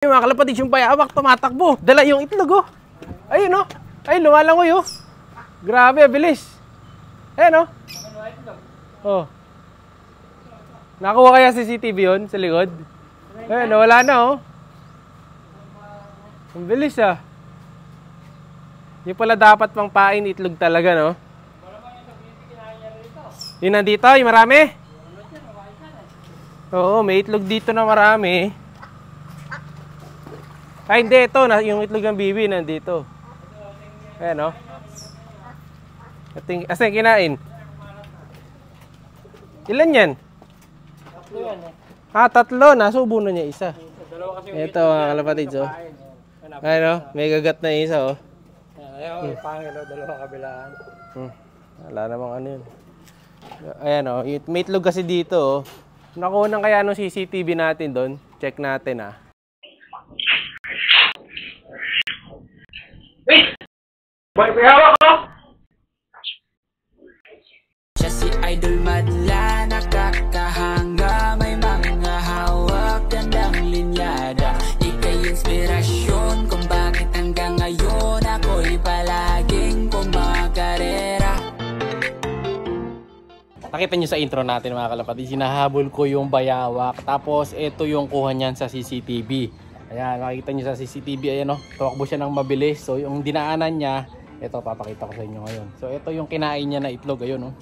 Yung mga kalapatid, yung bayawak tumatakbo. Dala yung itlog, oh. Ayun, oh. Ay, lumalangoy, oh. Grabe, bilis. Ayun, oh. Oh. Nakuha kaya CCTV yun sa likod? Ayun, wala na, oh. Ang bilis, ah. Yung pala dapat pang pain itlog talaga, no? Yung nandito, yung marami? Oo, may itlog dito na marami. Ay, hindi. Ito, yung itlog ng bibi nandito. Ayan, o. Asan kinain? Ilan yan? Tatlo yan, eh. Ah, tatlo. Nasubo na niya isa. Ito, mga kalapatids, o. Ayan, o. May gagat na isa, o. Ayan, pangil, o. Dalawa kabilaan. Wala namang ano yun. Ayan, o. May itlog kasi dito, o. Nakuha ng kaya nung CCTV natin doon. Check natin, ah. Boy, pihawak ko! Siya si Idol Madla, nakakahanga, may mga hawak, gandang linyada. Ika'y inspirasyon kung bakit hanggang ngayon ako'y palaging kumakarera. Nakita nyo sa intro natin mga kalapatid, sinahabol ko yung bayawak. Tapos ito yung kuha niyan sa CCTV. Ayan, nakikita nyo sa CCTV, ayan, oh, tumakbo siya ng mabilis. So yung dinaanan niya, ito papakita ko sa inyo ngayon. So ito yung kinain niya na itlog, ayun, oh.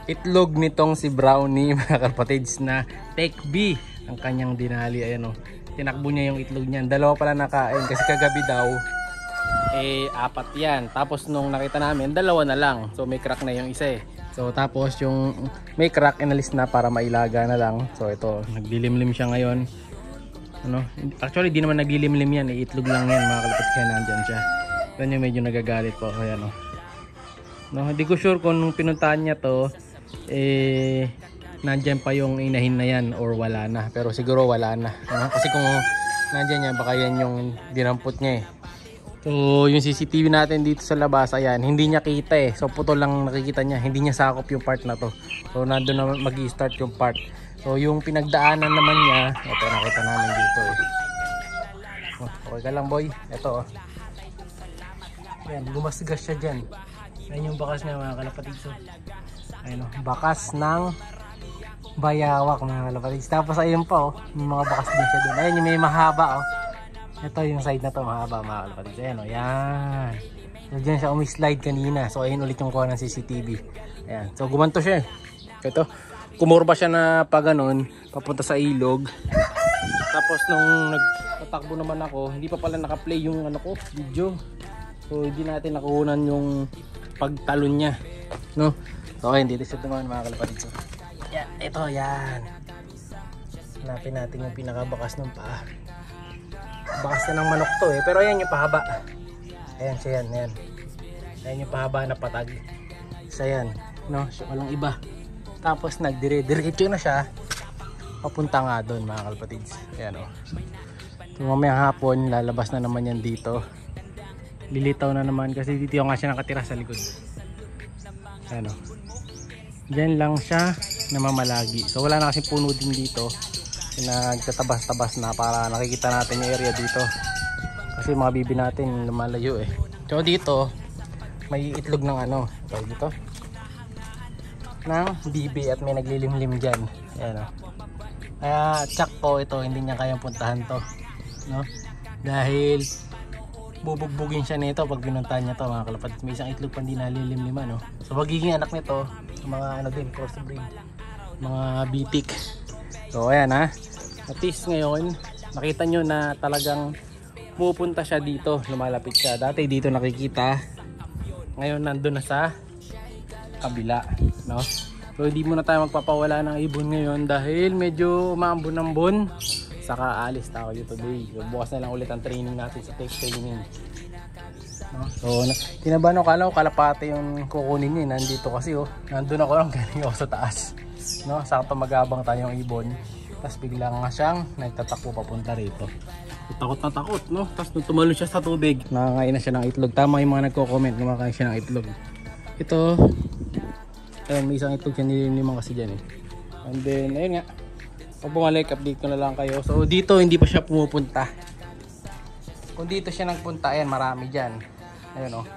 Itlog nitong si Brownie mga kalapatids na Take B ang kanyang dinali, ayan, oh. Tinakbo niya yung itlog niyan. Dalawa pala nakain kasi kagabi daw apat yan. Tapos nung nakita namin, dalawa na lang. So may crack na yung isa, eh. So tapos yung may crack, inalis na para mailaga na lang. So ito, naglilimlim siya ngayon. Ano? Actually di naman naglilimlim yan, itlog lang yan mga kalapatid, kaya nandyan siya. Yan yung medyo nagagalit po. Kaya no. No, hindi ko sure kung nung pinuntahan niya to nandyan pa yung inahin na yan or wala na. Pero siguro wala na. Ano? Kasi kung nandyan yan, baka yan yung dinampot niya, eh. So yung CCTV natin dito sa labas, ayan, hindi niya kita, eh. So putol lang nakikita niya, hindi niya sakop yung part na to. So nandun na mag-i-start yung part. So yung pinagdaanan naman niya, ito nakita namin dito, eh. Okay ka lang, boy. Ito, oh. Ayan, gumasgas siya dyan. Ayan yung bakas niya mga kalapatid. So, ayan, oh, bakas ng bayawak mga kalapatid. Tapos ayun pa, oh, may mga bakas din siya doon. Ayan yung may mahaba, oh. Ito yung side na to, mahaba mga kalapatid. Ayan, oh, yan. So dyan siya umi-slide kanina. So ayun ulit yung kuha ng CCTV. Ayan, so gumanto siya, eh. Ito, kumurba siya na pa ganun, papunta sa ilog. Tapos nung nagtatakbo naman ako, hindi pa pala naka-play yung ano ko, video. So hindi natin nakuhunan yung pagtalon niya, no? So ayun, dito siya naman mga kalapatid. So, yan, ito, yan. Hanapin natin yung pinakabakas ng paa. Bakas na ng manok to, eh. Pero ayan yung pahaba. Ayan siya, yan, ayan. Ayan yung pahaba na patag. Isa yan, no? So, walang iba. Tapos nagdire-diretso na siya papunta nga doon mga kalapatids. Ayan, oh. So mamayang hapon lalabas na naman yan dito. Lilitaw na naman kasi dito nga siya nakatira sa likod. Ayan, oh. Diyan lang siya namamalagi. So wala na kasing puno din dito. Nagtatabas-tabas na para nakikita natin yung area dito. Kasi mga bibi natin lumalayo, eh. So dito may itlog ng ano, tawag dito, ng bibi at may naglilimlim dyan. Ayan, oh. Kaya tsak po ito, hindi niya kayang puntahan to, no? Dahil bubugbugin siya nito pag pinuntahan niya to mga kalapatid. May isang itlog pa hindi nalilimliman, no? So magiging anak nito mga ano din, crossbreed, mga bitik. So ayan, ha, at least ngayon nakita nyo na talagang pupunta siya dito, lumalapit siya. Dati dito nakikita, ngayon nandun na sa kabila, no? So hindi muna tayo magpapawala ng ibon ngayon dahil medyo maambon-ambon. Saka alis tayo today. So, bukas na lang ulit ang training natin sa take training, no? So tinabahan ko, kala ko kalapate yung kukunin niya, nandito kasi, oh, nandun ako lang, galing ako sa taas, no? Sakto magabang tayong ibon, tapos bigla nga siyang nagtatakbo papunta rito. Takot na takot, no? Tapos nung tumalon siya sa tubig, nakakain na siya ng itlog. Tama yung mga nagko-comment, kumakain siya ng itlog. Ito, ayun, may isang itlog siya, nililiman kasi dyan, eh. And then ayun nga, pag bumalik, update ko na lang kayo. So dito hindi pa siya pumupunta. Kung dito siya nagpunta, ayan, marami dyan. Ayun, oh.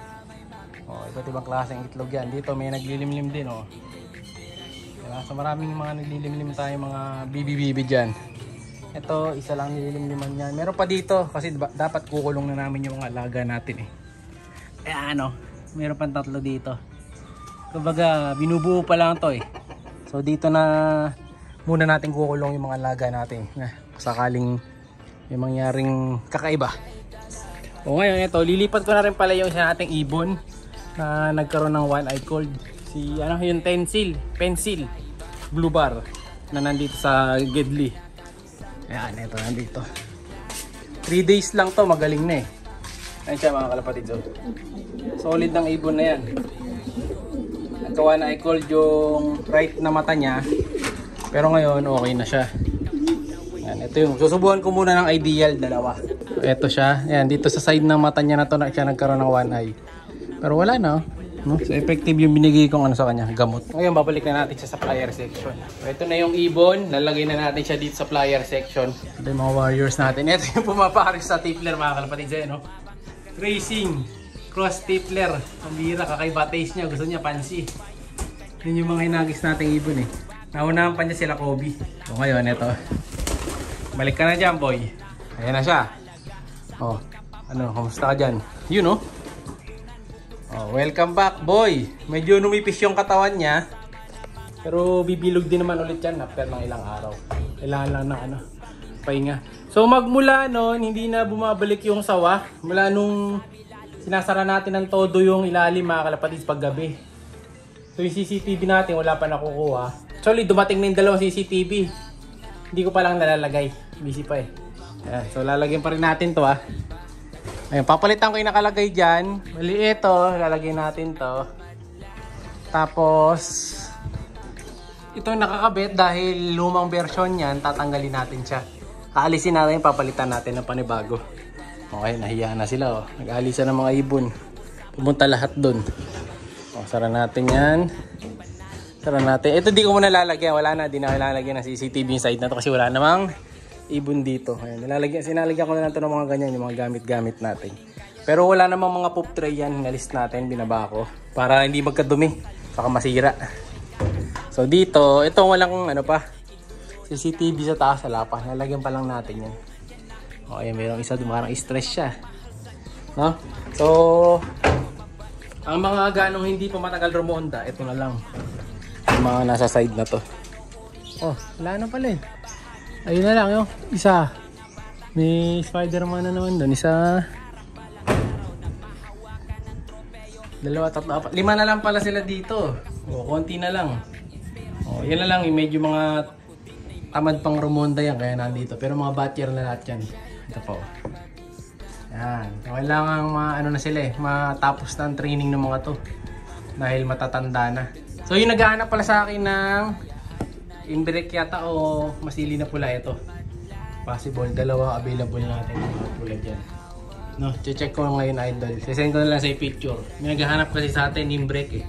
Oh, iba't ibang klaseng itlog yan. Dito may naglilimlim din, oh. Diba? So maraming mga naglilimlim tayo, mga bibi-bibi dyan. Ito, isa lang nililimliman yan. Meron pa dito, kasi dapat kukulong na namin yung mga alaga natin, eh. Ayan, oh. Meron pa 3 dito. Kumbaga, binubuo pa lang to, eh. So dito na muna natin kukulong yung mga alaga natin. Sakaling may mangyaring kakaiba. O ngayon, ito, lilipat ko na rin pala yung isa nating ibon na nagkaroon ng one-eyed cold. Si, ano, yung pencil, blue bar na nandito sa Gedli. Ayan, ito, nandito. 3 days lang to, magaling na, eh. Ayan siya, mga kalapatid. Solid ng ibon na yan. Nagka-one-eyed cold yung right na mata niya. Pero ngayon, okay na siya. Ayan, ito yung, susubukan ko muna ng ideal, 2. Ito siya. Ayan, dito sa side ng mata niya na to, siya nagkaroon ng one eye. Pero wala na, no? So effective yung binigay kong ano sa kanya, gamot. Ngayon, babalik na natin siya sa flyer section. So, ito na yung ibon. Lalagay na natin siya dito sa flyer section. Ito yung mga warriors natin. Ito yung pumaparis sa tipler, mga kalapatid dyan, no? Racing cross tipler. Pambira, kakaiba taste niya. Gusto niya pansi. Yun yung mga hinagis nating ibon, eh. Naunahan pa niya sila Kobe. So ngayon, ito. Balik ka na dyan, boy. Ayan na siya. Oh, ano, kamusta ka dyan? Yun, oh. Oh, welcome back, boy. Medyo numipis yung katawan niya. Pero bibilog din naman ulit yan after ng ilang araw. Kailangan lang ng ano, pahinga. So magmula noon, hindi na bumabalik yung sawa. Mula nung sinasara natin ng todo yung ilalim, mga kalapatid, paggabi. So yung CCTV natin, wala pa nakukuha. Actually, dumating na yung 2 CCTV. Hindi ko pa lang nalalagay. Busy pa, eh. Ayan, so lalagyan pa rin natin to, ah. Ayun, papalitan ko yung nakalagay dyan. Mali ito, lalagyan natin to. Tapos ito nakakabit dahil lumang version yan, tatanggalin natin siya. Aalisin natin, papalitan natin ng panibago. Okay, nahiya na sila, oh. Nag-aalisan ng mga ibon. Pumunta lahat dun. O, sara natin yan. Sara natin. Ito di ko muna lalagyan. Wala na, di na lalagyan ng CCTV yung side na to kasi wala namang ibon dito. Ayan, sinalagyan ko na lang ito ng mga ganyan, yung mga gamit-gamit natin. Pero wala namang mga poop tray yan. Nalis natin, binaba ko. Para hindi magkadumi. Saka masira. So dito, ito walang ano pa. CCTV sa taas, wala pa. Nalagyan pa lang natin yan. Okay, mayroong isa doon. Parang stress siya. No? So, ang mga ganong hindi pa matagal rumonda, ito na lang. Yung mga nasa side na to. Oh, wala na pala, eh. Ayun na lang yung isa. May Spider-Man na naman doon. Isa. 2, 3, 4. 5 na lang pala sila dito. O, konti na lang. O, yan na lang. Medyo mga tamad pang rumonda yan. Kaya nandito. Pero mga batyer na lahat yan. Ito po. Yan. Kailangan ano na sila, eh. Matapos na ang training ng mga to. Dahil matatanda na. So yung naghahanap pala sa akin ng imbrek yata o masili na pula, ito. Possible, 2 available natin mga tulad yan. No, check ko ngayon, idol. Sisend ko na lang sa picture. May naghahanap kasi sa atin imbrek, eh.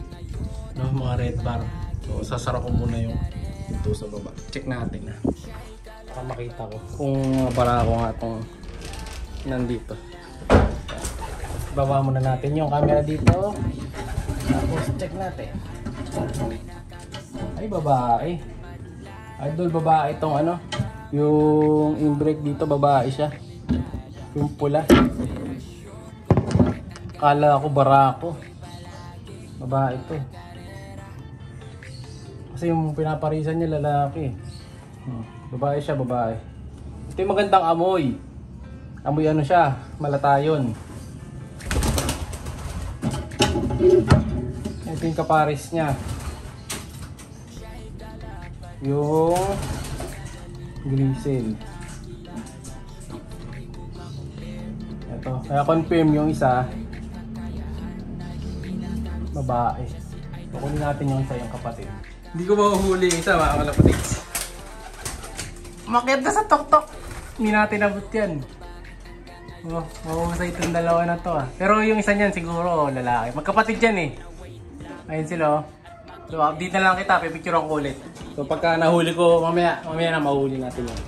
No, mga red bar. So sasara ko muna yung ito sa baba. Check natin, ha. Para makita ko kung para ako nga itong nandito. Baba muna natin yung camera dito. Tapos check natin. Ay, babae. Idol, babae itong ano, yung imbrek dito, babae siya. Yung pula. Kala ko barako. Babae ito. Kasi yung pinaparisan niya lalaki. Babae siya, babae. Ito yung magandang amoy. Amoy ano siya, malatayon. Ito yung kaparis niya. Yung grizzle. Ito, kaya confirm yung isa babae. Kukunin natin yung isa, yung kapatid. Hindi ko mahuhuli yung isa, mga kalapatid. Umakyat na sa tok-tok. Hindi natin nabot yan. Oh, mahusay itong 2 na to, ah. Pero yung isa niyan siguro lalaki. Magkapatid yan, eh. Ayun sila, oh. So update na lang kita, pipicture ko ulit. So pagka nahuli ko, mamaya na mahuli natin yan.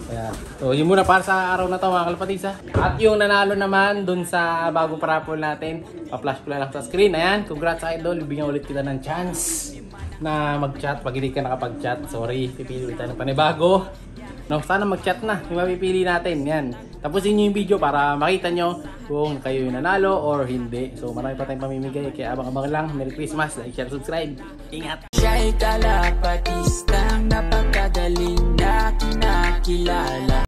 Ayan. So, yun muna para sa araw na to mga kalapatids ha. At yung nanalo naman dun sa bagong paraffol natin, pa-flash ko na lang sa screen. Ayan, congrats idol. Bigyan ulit kita ng chance na mag-chat. Pag hindi ka nakapag-chat, sorry, pipili ulit tayo ng panibago. No, sana mag-chat na. Yung mapipili natin. Yan. Tapusin nyo yung video para makita nyo kung kayo yung nanalo or hindi. So, marami pa tayong pamimigay. Kaya abang-abang lang. Merry Christmas. Like, share, subscribe. Ingat! Siya'y kalapatistang napakagaling na kinakilala.